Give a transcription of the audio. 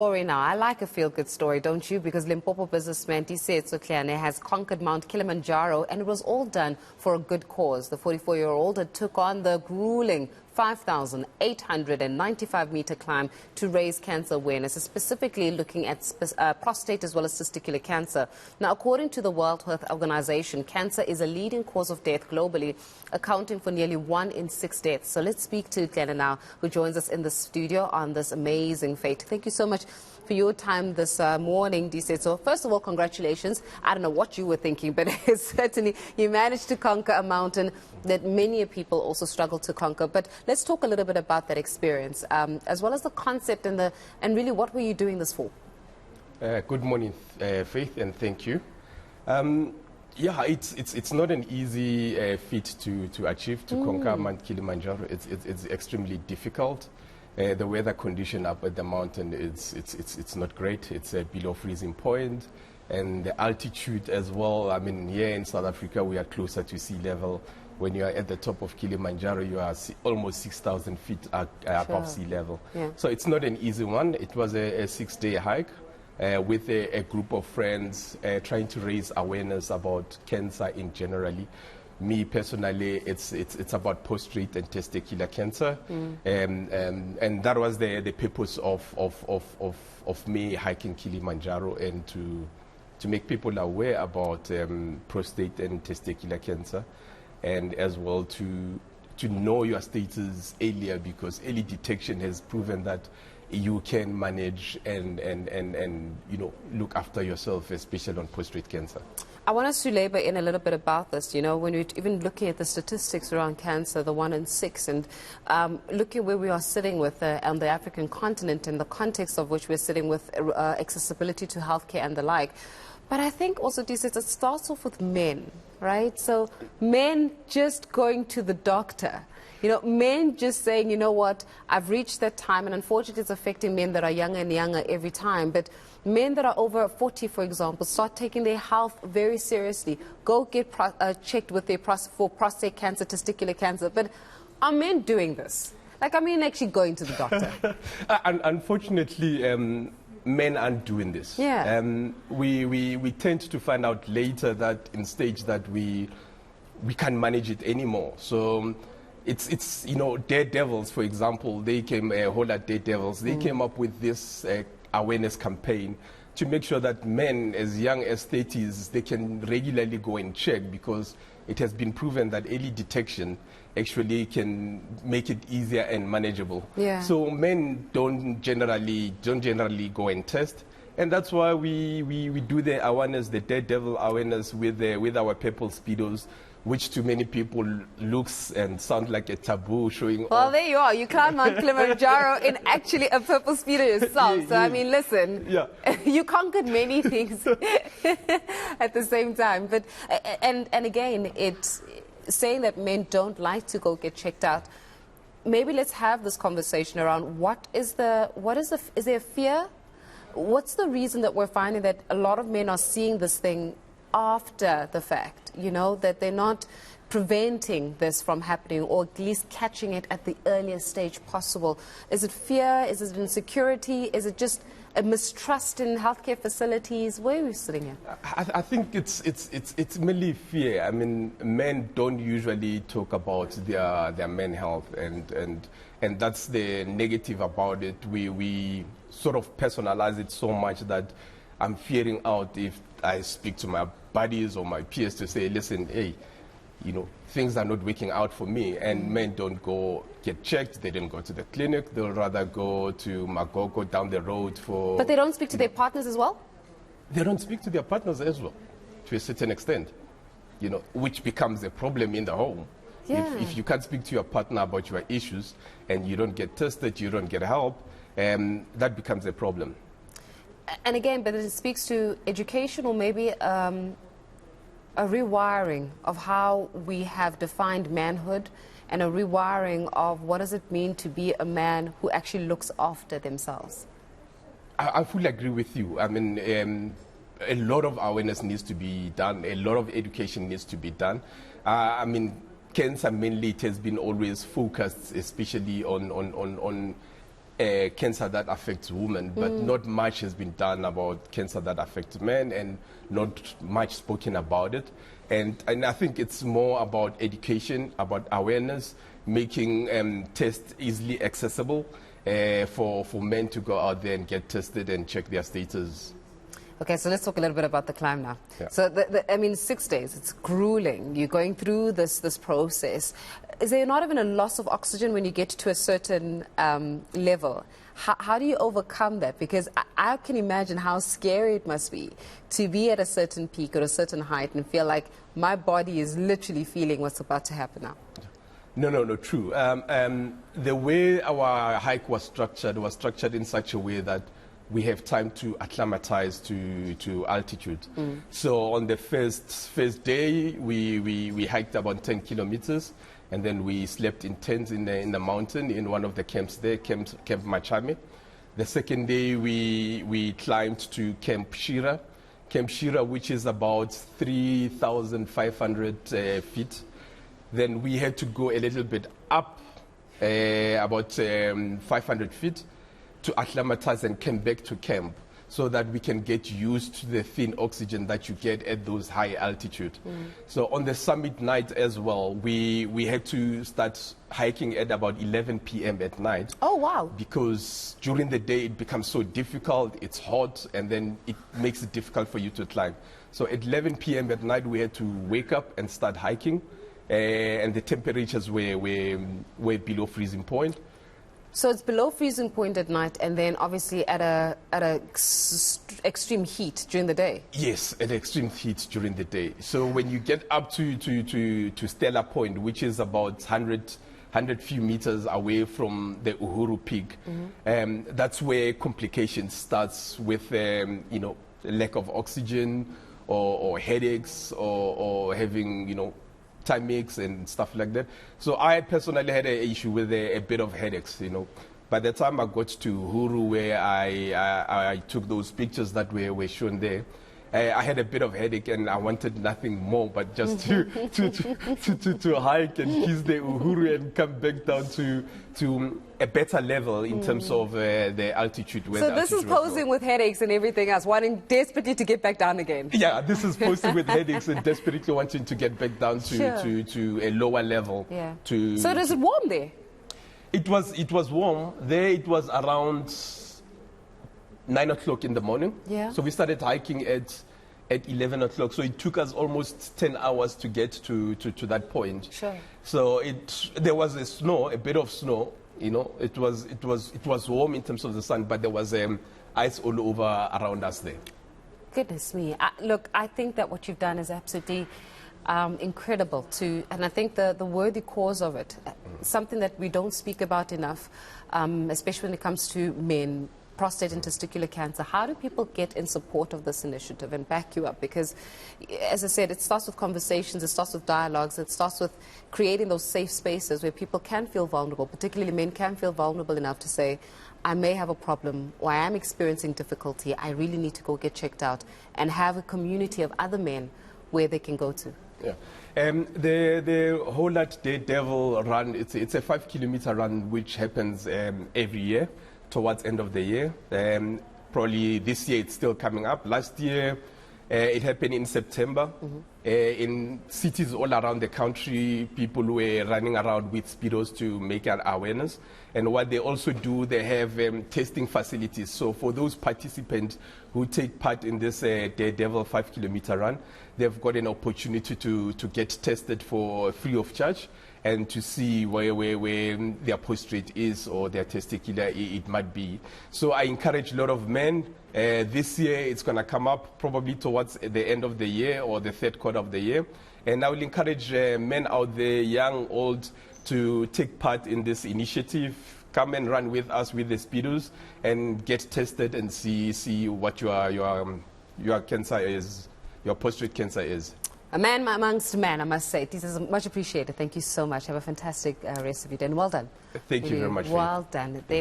Story now. I like a feel-good story, don't you? Because Limpopo businessman Tiisetjo Tleane has conquered Mount Kilimanjaro, and it was all done for a good cause. The 44-year-old took on the gruelling 5,895-meter climb to raise cancer awareness, specifically looking at prostate as well as testicular cancer. Now, according to the World Health Organization, cancer is a leading cause of death globally, accounting for nearly 1 in 6 deaths. So let's speak to Tleane now, who joins us in the studio on this amazing fate. Thank you so much for your time this morning, Tiisetjo. So first of all, congratulations. I don't know what you were thinking, but certainly you managed to conquer a mountain that many people also struggle to conquer. But let's talk a little bit about that experience, as well as the concept and really what were you doing this for? Good morning, Faith, and thank you. Yeah, it's not an easy feat to achieve, to conquer Mount Kilimanjaro. It's extremely difficult. The weather condition up at the mountain, it's not great. It's below freezing point, and the altitude as well. I mean, here in South Africa, we are closer to sea level. When you are at the top of Kilimanjaro, you are almost 6,000 feet above sea level. Yeah. So it's not an easy one. It was a 6-day hike with a group of friends trying to raise awareness about cancer in generally. Me personally, it's about prostate and testicular cancer, and that was the purpose of me hiking Kilimanjaro, and to make people aware about prostate and testicular cancer, and as well to know your status earlier, because early detection has proven that you can manage and you know, look after yourself, especially on prostate cancer. I want us to labor in a little bit about this. You know, when we're even looking at the statistics around cancer, the 1 in 6, and looking where we are sitting with on the African continent, in the context of which we're sitting with accessibility to healthcare and the like. But I think also, Tiisetjo, it starts off with men, right? So men just going to the doctor. You know, men just saying, you know what, I've reached that time, and unfortunately it's affecting men that are younger and younger every time. But men that are over 40, for example, start taking their health very seriously. Go get checked with for prostate cancer, testicular cancer. But are men doing this? Like, I mean, actually going to the doctor? Unfortunately, men aren't doing this. Yeah. We tend to find out later that in stage that we can't manage it anymore. So it's you know, Daredevils, for example, they came, Hola Daredevils, they came up with this awareness campaign to make sure that men as young as 30s, they can regularly go and check, because it has been proven that early detection actually can make it easier and manageable. Yeah. So men don't generally go and test. And that's why we do the awareness, the Daredevil awareness with our purple speedos, which to many people looks and sounds like a taboo, showing well, off. there you are. You climb Mount Kilimanjaro in actually a purple speedo yourself. So, I mean, listen, you conquered many things at the same time. But and again, it's saying that men don't like to go get checked out. Maybe let's have this conversation around is there a fear? What's the reason that we're finding that a lot of men are seeing this thing after the fact, you know, that they're not preventing this from happening, or at least catching it at the earliest stage possible? Is it fear? Is it insecurity? Is it just a mistrust in healthcare facilities? Where are we sitting here? I think it's mainly fear. I mean, men don't usually talk about their men's health, and that's the negative about it. We sort of personalize it so much that I'm fearing out if I speak to my buddies or my peers to say, listen, hey, you know, things are not working out for me. And men don't go get checked. They don't go to the clinic. They'll rather go to Magogo down the road for... But they don't speak to their partners as well? They don't speak to their partners as well, to a certain extent, you know, which becomes a problem in the home. Yeah. If you can't speak to your partner about your issues and you don't get tested, you don't get help, that becomes a problem. And again, but it speaks to education, or maybe a rewiring of how we have defined manhood, and a rewiring of what does it mean to be a man who actually looks after themselves. I fully agree with you. I mean, a lot of awareness needs to be done. A lot of education needs to be done. I mean, cancer mainly, it has been always focused, especially on cancer that affects women, but not much has been done about cancer that affects men, and not much spoken about it. And I think it's more about education, about awareness, making tests easily accessible for men to go out there and get tested and check their status. Okay, so let's talk a little bit about the climb now. Yeah. So, I mean, 6 days, it's grueling. You're going through this process. Is there not even a loss of oxygen when you get to a certain level? How do you overcome that? Because I can imagine how scary it must be to be at a certain peak or a certain height and feel like my body is literally feeling what's about to happen now. No, true. The way our hike was structured in such a way that we have time to acclimatize to altitude. So on the first day, we hiked about 10 kilometers, and then we slept in tents in the mountain in one of the camps there, Camp Machame. The second day, we climbed to Camp Shira, which is about 3,500 feet. Then we had to go a little bit up, about 500 feet, to acclimatize and come back to camp, so that we can get used to the thin oxygen that you get at those high altitude. So on the summit night as well, we had to start hiking at about 11 p.m. at night. Oh, wow. Because during the day it becomes so difficult, it's hot, and then it makes it difficult for you to climb. So at 11 p.m. at night, we had to wake up and start hiking, and the temperatures were below freezing point. So it's below freezing point at night, and then obviously at a extreme heat during the day. Yes, at extreme heat during the day. So when you get up to Stella Point, which is about 100 few meters away from the Uhuru Peak, that's where complications starts with lack of oxygen, or headaches, or having time aches and stuff like that. So I personally had an issue with a bit of headaches, By the time I got to Uhuru, where I took those pictures that were shown there, I had a bit of headache, and I wanted nothing more but just to hike and kiss the Uhuru and come back down to a better level in terms of the altitude. So this is posing with headaches and everything else, wanting desperately to get back down again. Yeah, this is posing with headaches and desperately wanting to get back down to a lower level. Yeah. So is it warm there? It was warm. There it was around 9 o'clock in the morning. Yeah. So we started hiking at 11 o'clock. So it took us almost 10 hours to get to that point. Sure. So there was a bit of snow. It was warm in terms of the sun, but there was ice all over around us there. Goodness me. Look, I think that what you've done is absolutely incredible and I think the worthy cause of it, something that we don't speak about enough, especially when it comes to men, prostate and testicular cancer. How do people get in support of this initiative and back you up? Because, as I said, it starts with conversations, it starts with dialogues, it starts with creating those safe spaces where people can feel vulnerable, particularly men can feel vulnerable enough to say, I may have a problem, or I am experiencing difficulty, I really need to go get checked out, and have a community of other men where they can go to. Yeah. The Whole Lot Daredevil run, it's a 5-kilometer run which happens every year towards end of the year. Probably this year it's still coming up. Last year it happened in September. In cities all around the country, people were running around with speedos to make an awareness. And what they also do, they have testing facilities. So for those participants who take part in this Daredevil 5-kilometer run, they've got an opportunity to get tested for free of charge, and to see where their prostate is, or their testicular it might be. So I encourage a lot of men. This year it's going to come up probably towards the end of the year or the third quarter of the year. And I will encourage men out there, young, old, to take part in this initiative. Come and run with us with the speedos and get tested and see what your cancer is, your prostate cancer is. A man amongst men, I must say. This is much appreciated. Thank you so much. Have a fantastic rest of your day, and well done. Thank you very much. Well done.